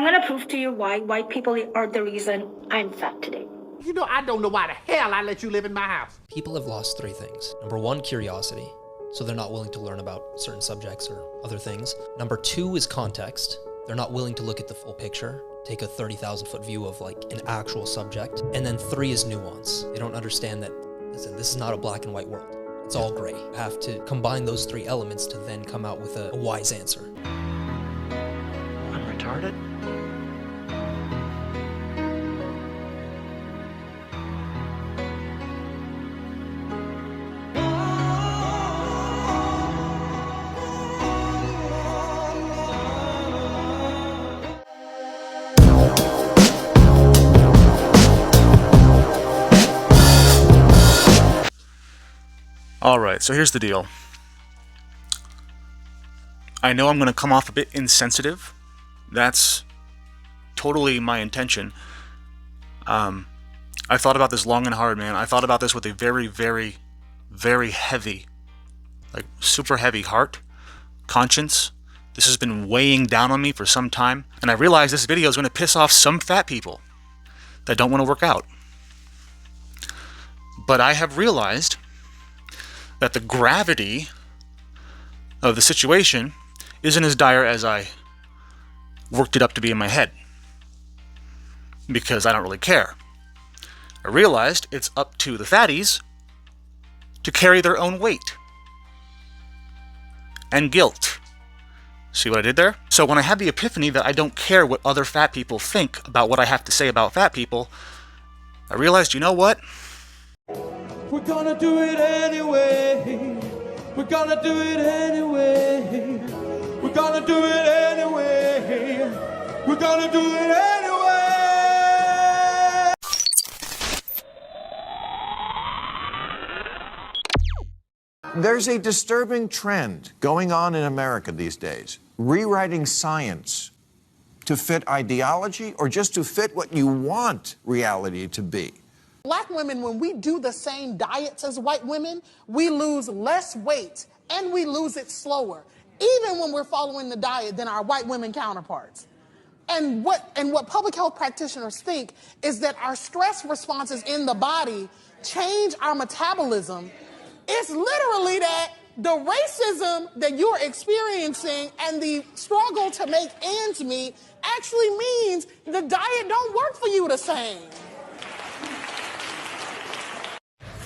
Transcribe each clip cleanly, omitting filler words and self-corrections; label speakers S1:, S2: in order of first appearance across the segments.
S1: gonna prove to you why white people are the reason I'm fat today.
S2: You know, I don't know why the hell I let you live in my house.
S3: People have lost three things. Number one, curiosity. So they're not willing to learn about certain subjects or other things. Number two is context. They're not willing to look at the full picture, take a 30,000-foot view of like an actual subject. And then three is nuance. They don't understand that, listen, this is not a black and white world. It's all gray. You have to combine those three elements to then come out with a wise answer.
S4: I'm retarded?
S5: Alright, so here's the deal. I know I'm going to come off a bit insensitive. That's totally my intention. I thought about this long and hard, man. I thought about this with a very, very, very heavy, like super heavy heart, conscience. This has been weighing down on me for some time. And I realized this video is going to piss off some fat people that don't want to work out. But I have realized that the gravity of the situation isn't as dire as I worked it up to be in my head, because I don't really care. I realized it's up to the fatties to carry their own weight and guilt. See what I did there? So when I had the epiphany that I don't care what other fat people think about what I have to say about fat people, I realized, you know what?
S6: We're gonna do it anyway. We're gonna do it anyway. We're gonna do it anyway. We're gonna do it anyway.
S7: There's a disturbing trend going on in America these days, rewriting science to fit ideology or just to fit what you want reality to be.
S8: Black women, when we do the same diets as white women, we lose less weight and we lose it slower, even when we're following the diet than our white women counterparts. And what public health practitioners think is that our stress responses in the body change our metabolism. It's literally that the racism that you're experiencing and the struggle to make ends meet actually means the diet don't work for you the same.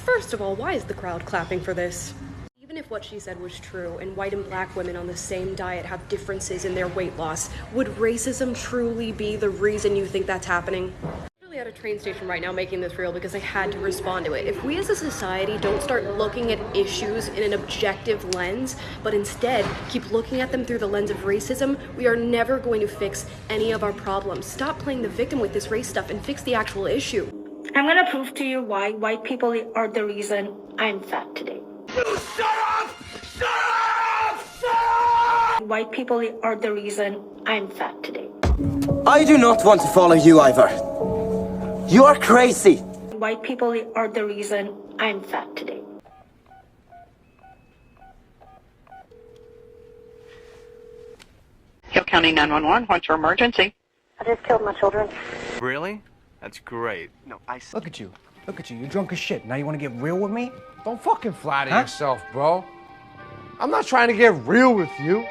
S9: First of all, why is the crowd clapping for this? Even if what she said was true and white and black women on the same diet have differences in their weight loss, would racism truly be the reason you think that's happening? I'm really at a train station right now making this reel because I had to respond to it. If we as a society don't start looking at issues in an objective lens, but instead keep looking at them through the lens of racism, we are never going to fix any of our problems. Stop playing the victim with this race stuff and fix the actual issue.
S1: I'm gonna prove to you why white people are the reason I'm fat today.
S6: You shut up! Shut up! Shut up!
S1: White people are the reason I'm fat today.
S10: I do not want to follow you either. You are crazy.
S1: White people are the reason I'm fat today.
S11: Hill County 911, what's your emergency?
S12: I just killed my children.
S4: Really? That's great.
S12: No,
S13: Look at you. Look at you. You're drunk as shit. Now you want to get real with me?
S2: Don't fucking flatter yourself, bro. I'm not trying to get real with you.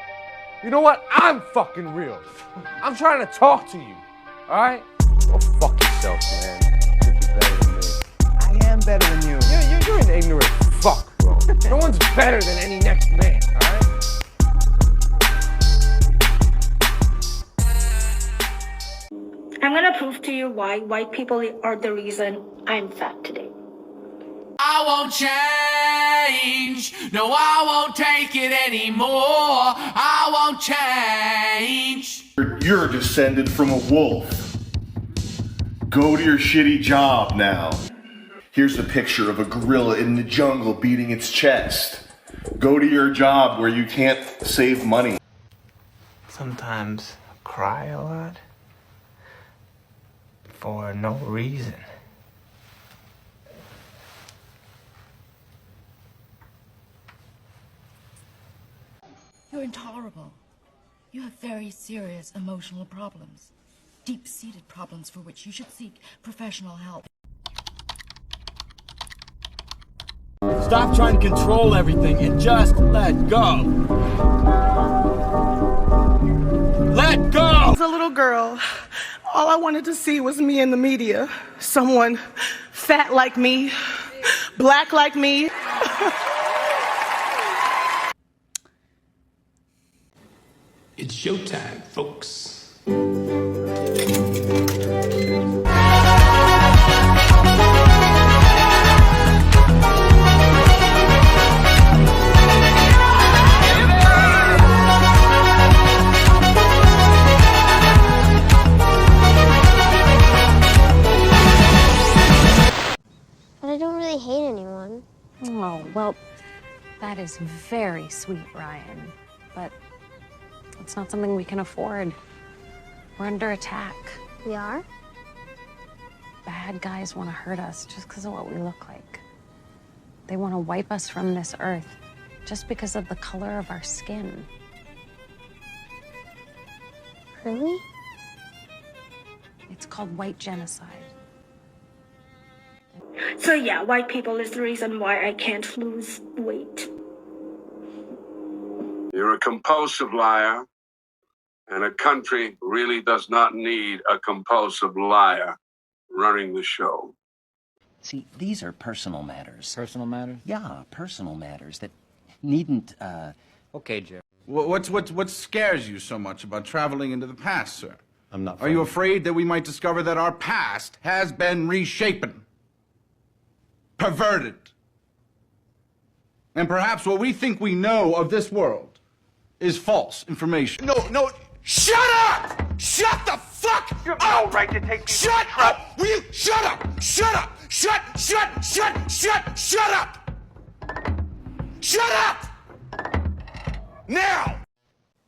S2: You know what? I'm fucking real. I'm trying to talk to you. All right? Go fuck yourself, man. I think you're better than me.
S13: I am better than you.
S2: You're an ignorant fuck, bro. No one's better than any next man, all right?
S1: I'm gonna prove to you why white people are the reason I'm fat today.
S6: I won't change. No, I won't take it anymore. I won't change.
S14: You're descended from a wolf. Go to your shitty job now. Here's a picture of a gorilla in the jungle beating its chest. Go to your job where you can't save money.
S4: Sometimes I cry a lot for no reason.
S15: You're intolerable. You have very serious emotional problems.
S12: deep-seated problems for which you should seek professional help.
S15: Stop trying to control everything and just let go. Let go!
S8: As a little girl, all I wanted to see was me in the media. Someone fat like me, black like me.
S6: It's showtime, folks.
S16: But I don't really hate anyone.
S17: Oh, well, that is very sweet, Ryan. But it's not something we can afford. We're under attack.
S16: We are?
S17: Bad guys want to hurt us just because of what we look like. They want to wipe us from this earth just because of the color of our skin.
S16: Really?
S17: It's called white genocide.
S1: So yeah, white people is the reason why I can't lose weight.
S18: You're a compulsive liar, and a country really does not need a compulsive liar running the show.
S19: See, these are personal matters.
S13: Personal matters?
S19: Yeah, personal matters that needn't,
S13: Okay, Jerry.
S20: What scares you so much about traveling into the past, sir?
S13: I'm not.
S20: Are you afraid that we might discover that our past has been reshapen, perverted, and perhaps what we think we know of this world is false information?
S2: No, shut up! Shut the fuck up! You have no right to take me. Shut up! Will you shut up? Shut up! Shut up! Shut up! Now!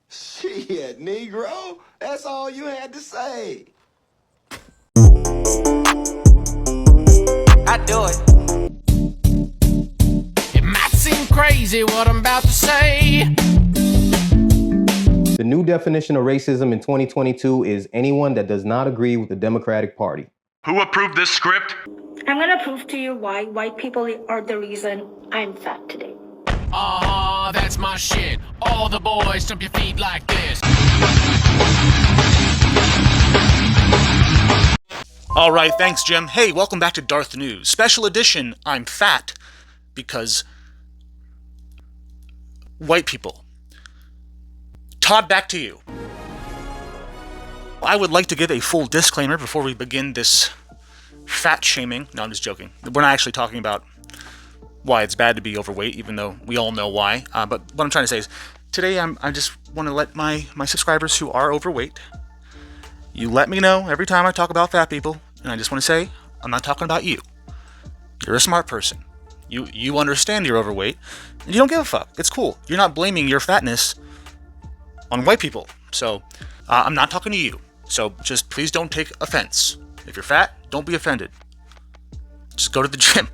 S21: Shit, Negro, that's all you had to say.
S22: I do it. It might seem crazy what I'm about to say.
S23: The new definition of racism in 2022 is anyone that does not agree with the Democratic Party.
S5: Who approved this script?
S1: I'm gonna prove to you why white people are the reason I'm fat today.
S22: That's my shit. All the boys jump your feet like this.
S5: All right, thanks, Jim. Hey, welcome back to Darth News. Special edition, I'm fat because white people. Todd, back to you. I would like to give a full disclaimer before we begin this fat shaming. No, I'm just joking. We're not actually talking about why it's bad to be overweight, even though we all know why. But what I'm trying to say is, today I just want to let my subscribers who are overweight, you let me know every time I talk about fat people, and I just want to say, I'm not talking about you. You're a smart person. You understand you're overweight, and you don't give a fuck. It's cool. You're not blaming your fatness on white people. So, I'm not talking to you. So, just please don't take offense. If you're fat, don't be offended. Just go to the gym.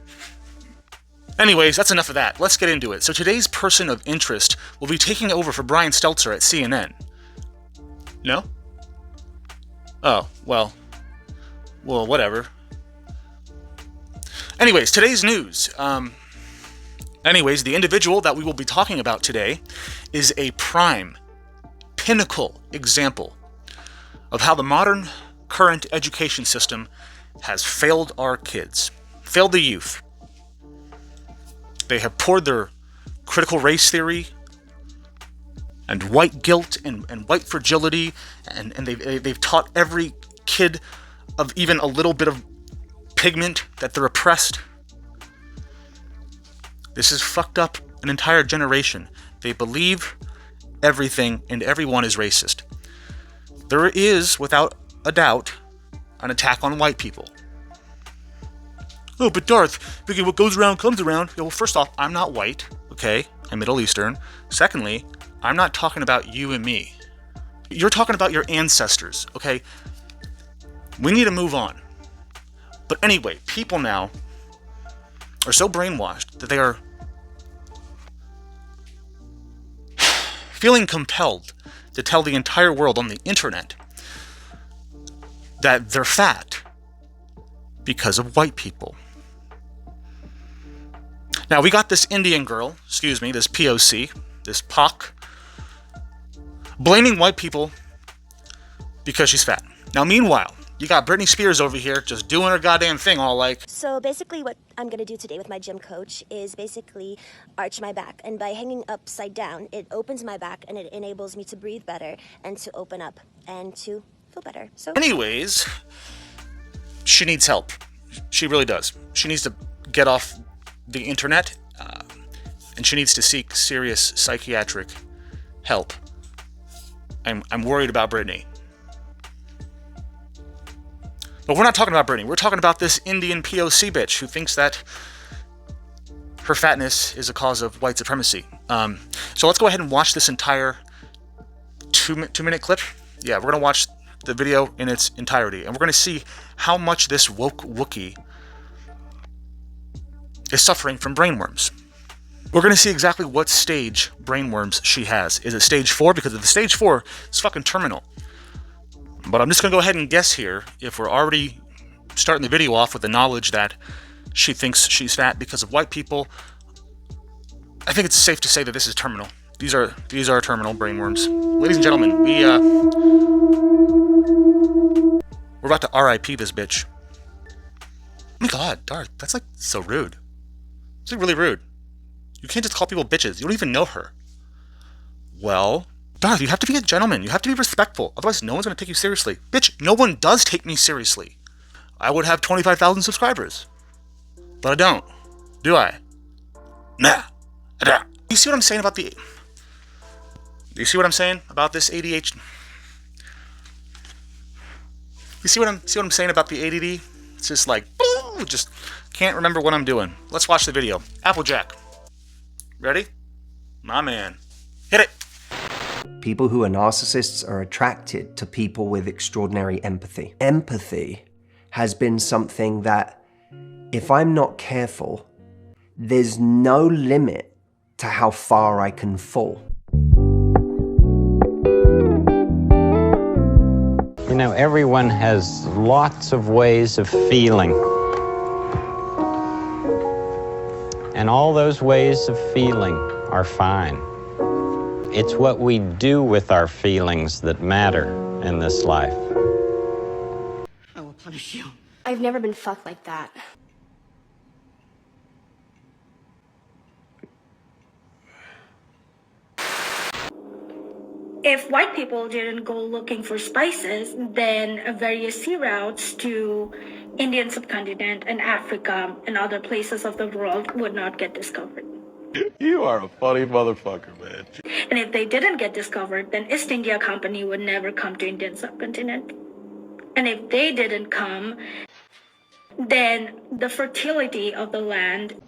S5: Anyways, that's enough of that. Let's get into it. So today's person of interest will be taking over for Brian Stelter at CNN. No? Oh, well, whatever. Anyways, today's news. Anyways, the individual that we will be talking about today is a prime, pinnacle example of how the modern current education system has failed our kids, failed the youth. They have poured their critical race theory and white guilt and white fragility, and they've taught every kid of even a little bit of pigment that they're oppressed. This has fucked up an entire generation. They believe everything and everyone is racist. There is, without a doubt, an attack on white people. Oh, but Darth, what goes around comes around. Yeah, well, first off, I'm not white, okay? I'm Middle Eastern. Secondly, I'm not talking about you and me. You're talking about your ancestors, okay? We need to move on. But anyway, people now are so brainwashed that they are feeling compelled to tell the entire world on the internet that they're fat because of white people. Now, we got this Indian girl, this POC, this POC, blaming white people because she's fat. Now, meanwhile, you got Britney Spears over here just doing her goddamn thing, all like...
S3: So basically what I'm going to do today with my gym coach is basically arch my back. And by hanging upside down, it opens my back and it enables me to breathe better and to open up and to feel better. So,
S5: anyways, she needs help. She really does. She needs to get off the internet, and she needs to seek serious psychiatric help. I'm worried about Britney. But we're not talking about Britney. We're talking about this Indian POC bitch who thinks that her fatness is a cause of white supremacy. So let's go ahead and watch this entire two-minute clip. Yeah, we're going to watch the video in its entirety, and we're going to see how much this woke Wookiee is suffering from brainworms. We're going to see exactly what stage brainworms she has. Is it stage 4? Because if it's stage 4, it's fucking terminal. But I'm just going to go ahead and guess here, if we're already starting the video off with the knowledge that she thinks she's fat because of white people, I think it's safe to say that this is terminal. These are terminal brainworms. Ladies and gentlemen, we're about to RIP this bitch. Oh my god, Darth, that's like so rude. It's like really rude. You can't just call people bitches. You don't even know her. Well, Darth, you have to be a gentleman. You have to be respectful. Otherwise, no one's going to take you seriously. Bitch, no one does take me seriously. I would have 25,000 subscribers. But I don't. Do I? Nah. I don't. You see what I'm saying about the... You see what I'm saying about this ADHD? You see what I'm saying about the ADD? It's just like... Just can't remember what I'm doing. Let's watch the video. Applejack. Ready? My man. Hit it.
S10: People who are narcissists are attracted to people with extraordinary empathy. Empathy has been something that, if I'm not careful, there's no limit to how far I can fall.
S7: You know, everyone has lots of ways of feeling. And all those ways of feeling are fine. It's what we do with our feelings that matter in this life.
S1: I will punish you. I've never been fucked like that. If white people didn't go looking for spices, then various sea routes to Indian subcontinent and Africa and other places of the world would not get discovered.
S21: You are a funny motherfucker, man.
S1: And if they didn't get discovered, then East India Company would never come to Indian subcontinent. And if they didn't come, then the fertility of the land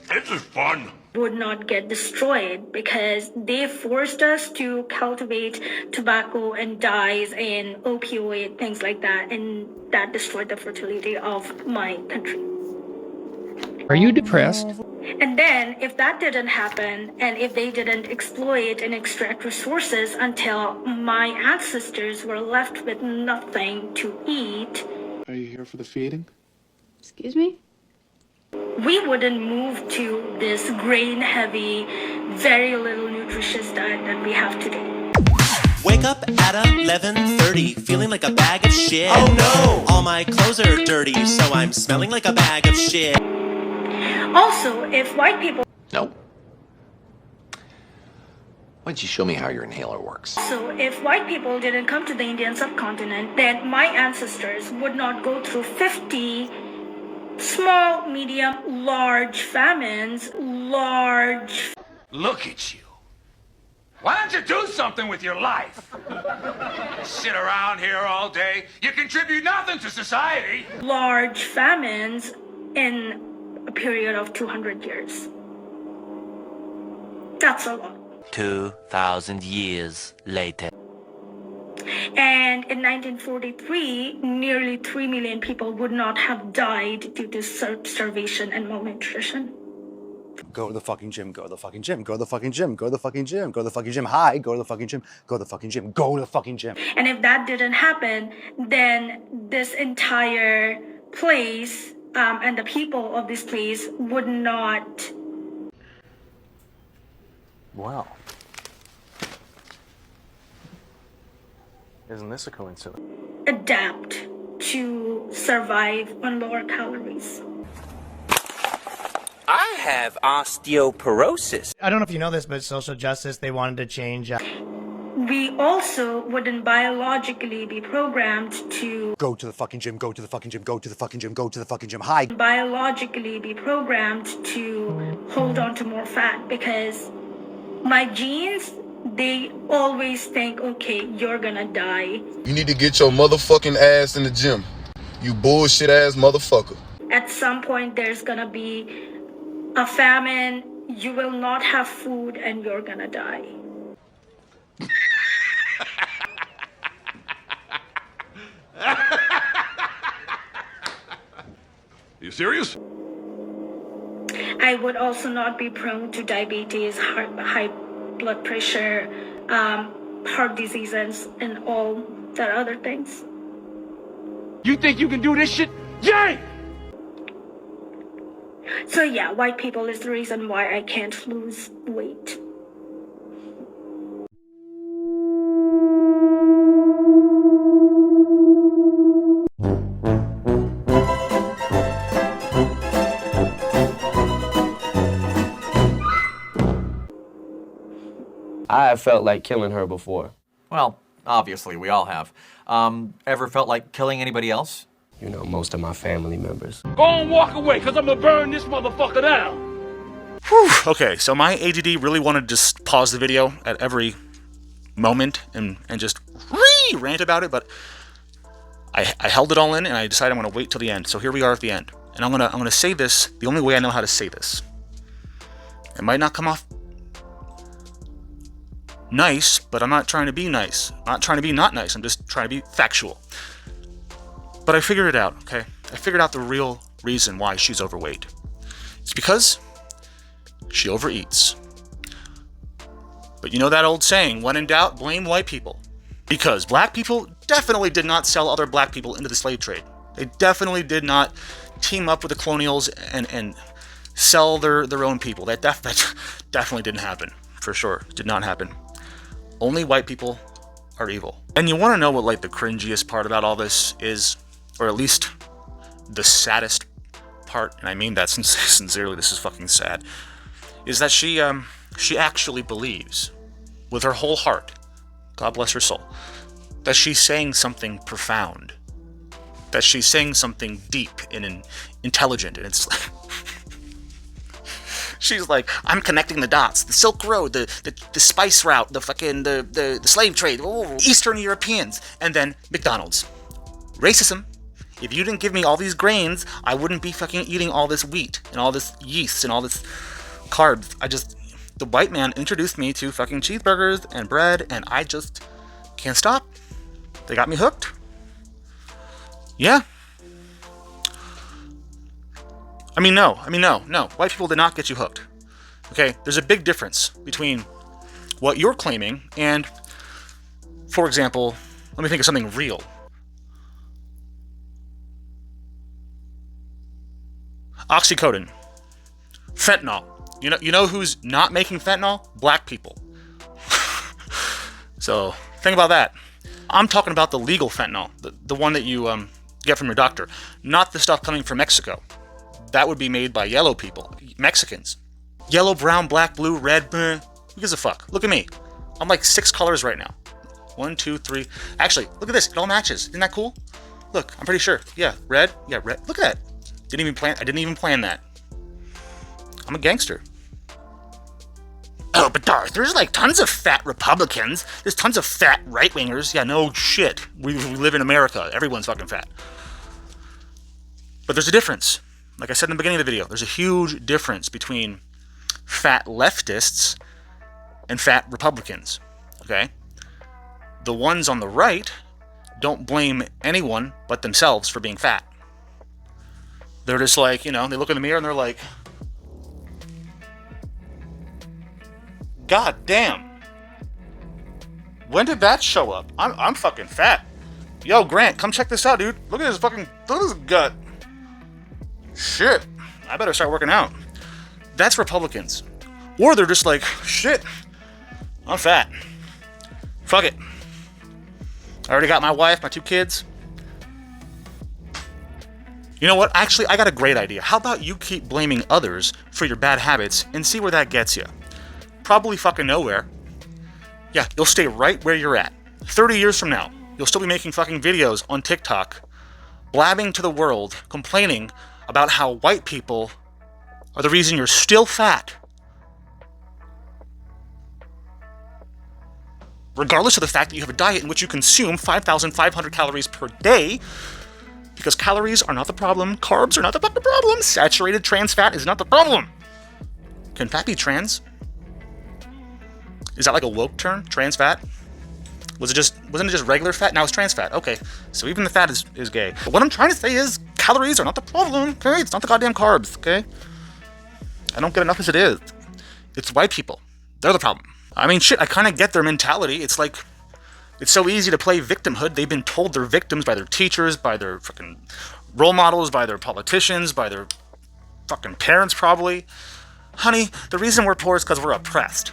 S21: This is fun.
S1: would not get destroyed because they forced us to cultivate tobacco and dyes and opioid, things like that, and that destroyed the fertility of my country.
S9: Are you depressed?
S1: And then, if that didn't happen, and if they didn't exploit and extract resources until my ancestors were left with nothing to eat...
S21: Are you here for the feeding?
S1: Excuse me? We wouldn't move to this grain-heavy, very little nutritious diet that we have today.
S24: Wake up at 11:30, feeling like a bag of shit. Oh no! All my clothes are dirty, so I'm smelling like a bag of shit.
S1: Also, if white people...
S9: No. Why don't you show me how your inhaler works?
S1: So, if white people didn't come to the Indian subcontinent, then my ancestors would not go through 50 small, medium, large famines, large...
S25: Look at you. Why don't you do something with your life? Sit around here all day. You contribute nothing to society.
S1: Large famines in a period of 200 years. That's a lot.
S26: 2,000 years later.
S1: And in 1943, nearly 3 million people would not have died due to starvation and malnutrition.
S4: Go to the fucking gym, go to the fucking gym, go to the fucking gym, go to the fucking gym, go to the fucking gym. Hi, go to the fucking gym, go to the fucking gym, go to the fucking gym.
S1: And if that didn't happen, then this entire place and the people of this place would not.
S8: Wow. Isn't this a coincidence?
S1: Adapt to survive on lower calories.
S11: I have osteoporosis.
S12: I don't know if you know this, but social justice, they wanted to change.
S1: We also wouldn't biologically be programmed to
S4: Go to the fucking gym, go to the fucking gym, go to the fucking gym, go to the fucking gym. Hi.
S1: biologically be programmed to hold on to more fat because my genes, they always think, okay, you're gonna die.
S14: You need to get your motherfucking ass in the gym. You bullshit ass motherfucker.
S1: At some point, there's gonna be a famine, you will not have food, and you're gonna die.
S14: You serious?
S1: I would also not be prone to diabetes, high blood pressure, heart diseases, and all that other things.
S25: You think you can do this shit? Yay!
S1: So yeah, white people is the reason why I can't lose weight.
S15: I have felt like killing her before.
S27: Well, obviously, we all have. Ever felt like killing anybody else?
S15: You know, most of my family members.
S25: Go and walk away, cause I'm gonna burn this motherfucker down.
S5: Whew. Okay, so my ADD really wanted to just pause the video at every moment and just rant about it, but I held it all in and I decided I'm gonna wait till the end. So here we are at the end. And I'm gonna say this the only way I know how to say this. It might not come off nice, but I'm not trying to be nice. I'm not trying to be not nice. I'm just trying to be factual. But I figured it out, okay? I figured out the real reason why she's overweight. It's because she overeats. But you know that old saying, when in doubt, blame white people. Because black people definitely did not sell other black people into the slave trade. They definitely did not team up with the colonials and sell their own people. That definitely didn't happen, for sure. Did not happen. Only white people are evil. And you want to know what like the cringiest part about all this is, or at least the saddest part, and I mean that sincerely, this is fucking sad, is that she actually believes with her whole heart, God bless her soul, that she's saying something profound, that she's saying something deep and intelligent, and it's she's like, I'm connecting the dots. The Silk Road, the spice route, the fucking the slave trade, Eastern Europeans, and then McDonald's. Racism. If you didn't give me all these grains, I wouldn't be fucking eating all this wheat and all this yeast and all this carbs. The white man introduced me to fucking cheeseburgers and bread, and I just can't stop. They got me hooked. Yeah. No. White people did not get you hooked. Okay? There's a big difference between what you're claiming and, for example, let me think of something real. Oxycodone. Fentanyl. You know who's not making fentanyl? Black people. So, think about that. I'm talking about the legal fentanyl, the one that you get from your doctor, not the stuff coming from Mexico. That would be made by yellow people, Mexicans. Yellow, brown, black, blue, red, who gives a fuck? Look at me. I'm like 6 colors right now. 1, 2, 3. Actually, look at this. It all matches. Isn't that cool? Look, I'm pretty sure. Yeah, red. Yeah, red. Look at that. I didn't even plan that. I'm a gangster. Oh, but Darth, there's like tons of fat Republicans. There's tons of fat right-wingers. Yeah, no shit. We live in America. Everyone's fucking fat. But there's a difference. Like I said in the beginning of the video, there's a huge difference between fat leftists and fat Republicans. Okay? The ones on the right don't blame anyone but themselves for being fat. They're just like, they look in the mirror and they're like, God damn. When did that show up? I'm fucking fat. Yo, Grant, come check this out, dude. Look at this gut. Shit. I better start working out. That's Republicans. Or they're just like, shit, I'm fat. Fuck it. I already got my wife, my 2 kids. You know what? Actually, I got a great idea. How about you keep blaming others for your bad habits and see where that gets you? Probably fucking nowhere. Yeah, you'll stay right where you're at. 30 years from now, you'll still be making fucking videos on TikTok, blabbing to the world, complaining about how white people are the reason you're still fat. Regardless of the fact that you have a diet in which you consume 5,500 calories per day, because calories are not the problem, carbs are not the fucking problem, saturated trans fat is not the problem. Can fat be trans? Is that like a woke term? Trans fat? Wasn't it just regular fat? Now it's trans fat. Okay, so even the fat is gay. But what I'm trying to say is calories are not the problem, okay? It's not the goddamn carbs, okay? I don't get enough as it is. It's white people. They're the problem. I mean, shit, I kind of get their mentality. It's like, it's so easy to play victimhood. They've been told they're victims by their teachers, by their fucking role models, by their politicians, by their fucking parents probably. Honey, the reason we're poor is because we're oppressed.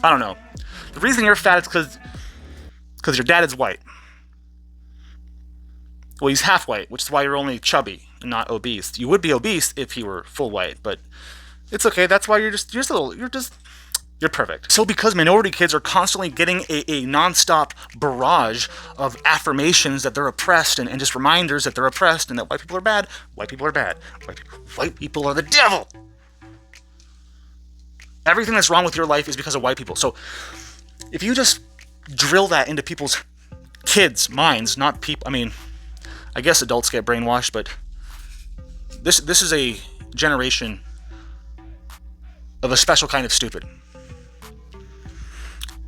S5: I don't know. The reason you're fat is because your dad is white. Well, he's half white, which is why you're only chubby and not obese. You would be obese if he were full white, but it's okay. That's why you're perfect. So because minority kids are constantly getting a nonstop barrage of affirmations that they're oppressed and just reminders that they're oppressed and that white people are bad, white people are bad, white people are the devil. Everything that's wrong with your life is because of white people. So if you just drill that into people's kids' minds, not people, I mean, I guess adults get brainwashed, but this is a generation of a special kind of stupid.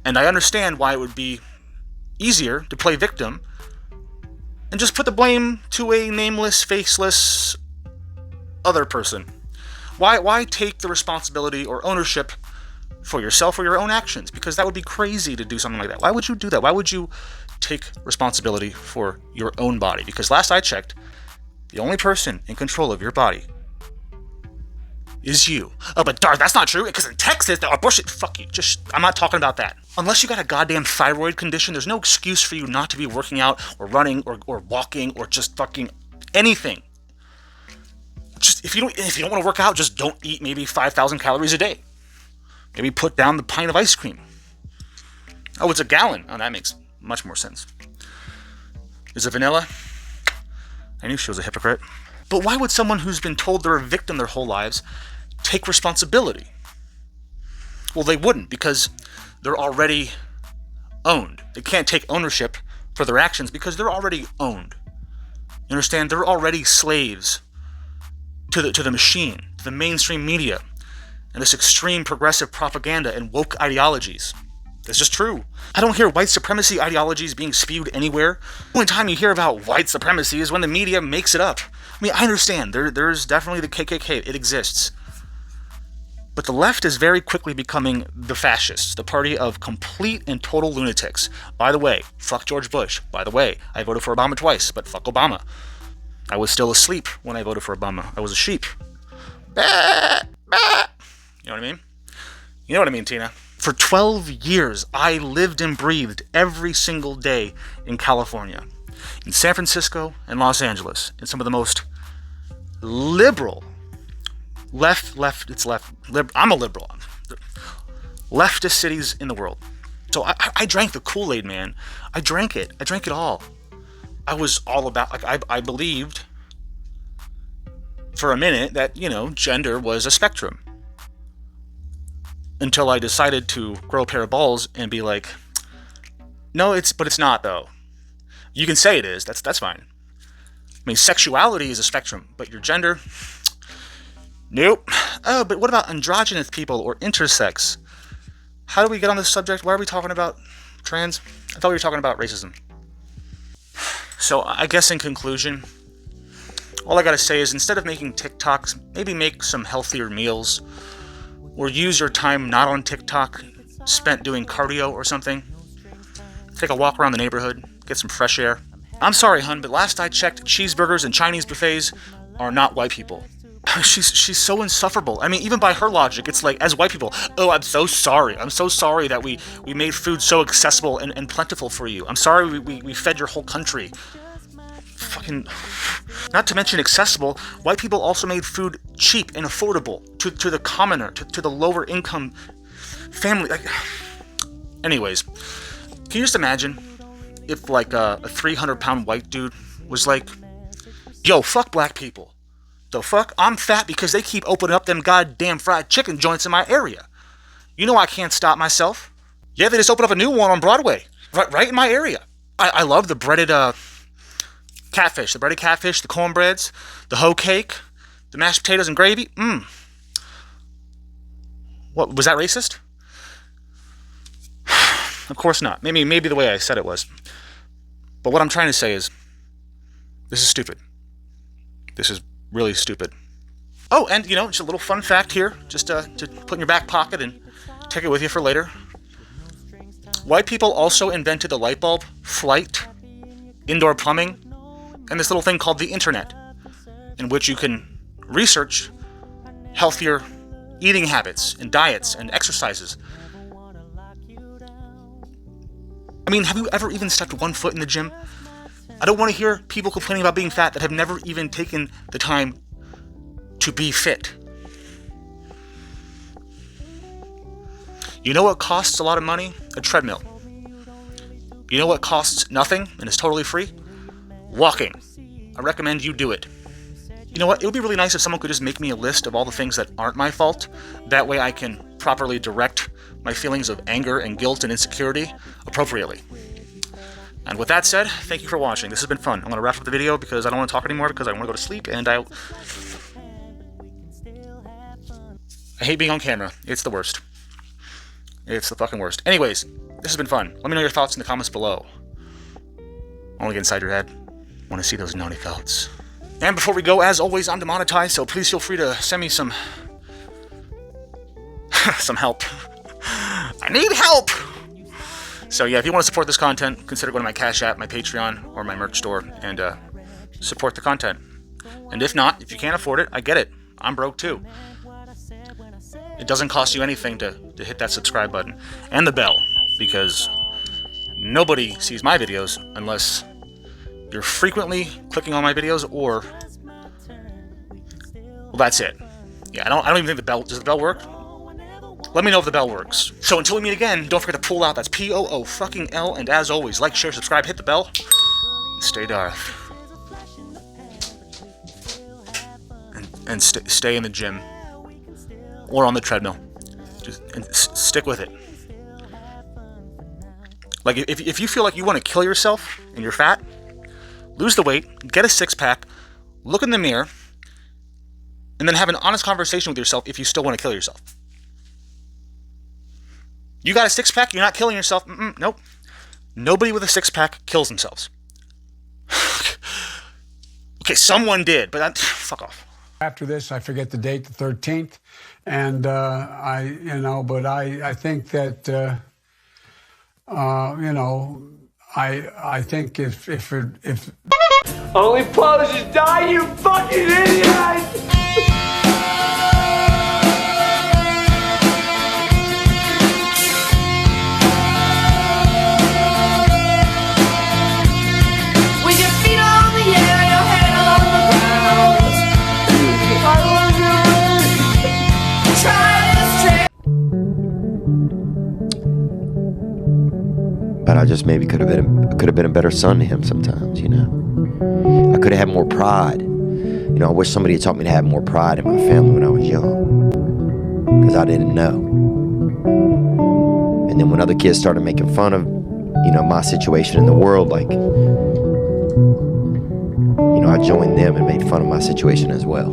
S5: And I understand why it would be easier to play victim and just put the blame to a nameless, faceless other person. Why take the responsibility or ownership for yourself or your own actions? Because that would be crazy to do something like that. Why would you do that? Why would you take responsibility for your own body? Because last I checked, the only person in control of your body is you. Oh, but Darth, that's not true, because in Texas, the abortion, fuck you, I'm not talking about that. Unless you got a goddamn thyroid condition, there's no excuse for you not to be working out or running or walking or just fucking anything. Just if you don't want to work out, just don't eat maybe 5,000 calories a day. Maybe put down the pint of ice cream. Oh, it's a gallon. Oh, that makes much more sense. Is it vanilla? I knew she was a hypocrite. But why would someone who's been told they're a victim their whole lives take responsibility? Well, they wouldn't, because they're already owned. They can't take ownership for their actions because they're already owned. You understand? They're already slaves to the machine, to the mainstream media, and this extreme progressive propaganda and woke ideologies. It's just true. I don't hear white supremacy ideologies being spewed anywhere. The only time you hear about white supremacy is when the media makes it up. I mean, I understand. There's definitely the KKK. It exists. But the left is very quickly becoming the fascists, the party of complete and total lunatics. By the way, fuck George Bush. By the way, I voted for Obama twice, but fuck Obama. I was still asleep when I voted for Obama. I was a sheep. Bah, bah. You know what I mean? You know what I mean, Tina? For 12 years, I lived and breathed every single day in California, in San Francisco and Los Angeles, in some of the most liberal, I'm a liberal, leftist cities in the world. So I drank the Kool-Aid, man. I drank it all. I was all about, I believed for a minute that, gender was a spectrum. Until I decided to grow a pair of balls and be like, no, but it's not, though. You can say it is, that's fine. I mean, sexuality is a spectrum, but your gender, nope. Oh, but what about androgynous people or intersex? How do we get on this subject? Why are we talking about trans? I thought we were talking about racism. So I guess in conclusion, all I gotta say is instead of making TikToks, maybe make some healthier meals. or use your time not on TikTok spent doing cardio or something. Take a walk around the neighborhood, get some fresh air. I'm sorry, hun, but last I checked, cheeseburgers and Chinese buffets are not white people. She's so insufferable. I mean, even by her logic, it's like, as white people, oh, I'm so sorry. I'm so sorry that we made food so accessible and plentiful for you. I'm sorry we fed your whole country. Fucking... Not to mention accessible, white people also made food cheap and affordable to the commoner, to the lower income family. Like, anyways, can you just imagine if like a 300-pound white dude was like, yo, fuck black people. The fuck? I'm fat because they keep opening up them goddamn fried chicken joints in my area. You know I can't stop myself. Yeah, they just opened up a new one on Broadway, right in my area. I love the breaded catfish, the cornbreads, the hoe cake, the mashed potatoes and gravy. What, was that racist? Of course not. Maybe the way I said it was. But what I'm trying to say is, this is stupid. This is really stupid. Oh, and you know, just a little fun fact here, just to put in your back pocket and take it with you for later. White people also invented the light bulb, flight, indoor plumbing, and this little thing called the internet, in which you can research healthier eating habits and diets and exercises. I mean, have you ever even stepped one foot in the gym? I don't want to hear people complaining about being fat that have never even taken the time to be fit. You know what costs a lot of money? A treadmill. You know what costs nothing and is totally free? Walking. I recommend you do it. You know what? It would be really nice if someone could just make me a list of all the things that aren't my fault. That way I can properly direct my feelings of anger and guilt and insecurity appropriately. And with that said, thank you for watching. This has been fun. I'm going to wrap up the video because I don't want to talk anymore because I want to go to sleep and I hate being on camera. It's the worst. It's the fucking worst. Anyways, this has been fun. Let me know your thoughts in the comments below. I want to get inside your head. I want to see those naughty thoughts. And before we go, as always, I'm demonetized, so please feel free to send me some help. I need help! So yeah, if you want to support this content, consider going to my CashApp, my Patreon, or my merch store, and support the content. And if not, if you can't afford it, I get it. I'm broke too. It doesn't cost you anything to hit that subscribe button. And the bell, because nobody sees my videos unless you're frequently clicking on my videos, or... well, that's it. Yeah, I don't even think the bell... does the bell work? Let me know if the bell works. So until we meet again, don't forget to pull out. That's POO and as always, like, share, subscribe, hit the bell, and stay Darth. And stay in the gym. Or on the treadmill. And stick with it. Like, if you feel like you want to kill yourself and you're fat, lose the weight, get a six-pack, look in the mirror, and then have an honest conversation with yourself if you still want to kill yourself. You got a six-pack, you're not killing yourself. Nope. Nobody with a six-pack kills themselves. Okay, someone did, but fuck off.
S6: After this, I forget the date, the 13th, and I think that, I think if
S22: only posers die, you fucking idiot!
S8: But I just maybe could have been a better son to him sometimes, you know. I could have had more pride. You know, I wish somebody had taught me to have more pride in my family when I was young, because I didn't know. And then when other kids started making fun of, you know, my situation in the world, like, you know, I joined them and made fun of my situation as well.